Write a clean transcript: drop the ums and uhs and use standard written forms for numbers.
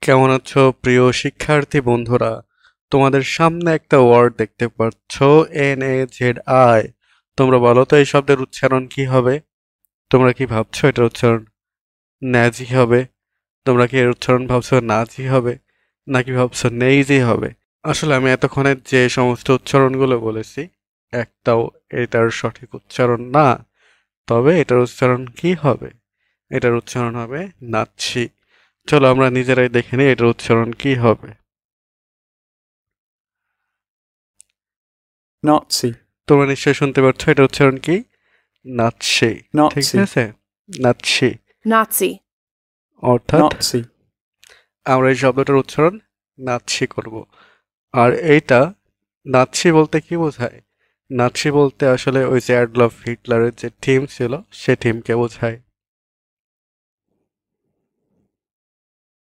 কেমন আছো প্রিয় শিক্ষার্থী বন্ধুরা? তোমাদের সামনে একটা ওয়ার্ড দেখতে পাচ্ছ, NAZI। তোমরা বলো তো এই শব্দের উচ্চারণ কি হবে? তোমরা কি ভাবছো এটার উচ্চারণ ন্যাজি হবে? তোমরা কি এর উচ্চারণ ভাবছো নাজি হবে, নাকি ভাবছো নেইজি হবে? আসলে আমি এতক্ষণে যে সমস্ত উচ্চারণগুলো বলেছি, একটাও এটার সঠিক উচ্চারণ না। তবে এটার উচ্চারণ কি হবে? এটার উচ্চারণ হবে নাচ্ছি। চলো আমরা নিজেরাই দেখে নিই এটার উচ্চারণ কি হবে। Nazi, তোমরা নিশ্চয়ই শুনতে পাচ্ছ এটার উচ্চারণ কি? নাৎসি। ঠিক Nazi, আছে, নাৎসি। Nazi, অর্থাৎ Nazi, আমরা এই শব্দটার উচ্চারণ নাৎসি করব। আর এইটা নাৎসি বলতে কি বোঝায়? নাৎসি বলতে আসলে ওই যে অ্যাডলফ হিটলারের যে টিম ছিল সে টিমকে বোঝায়।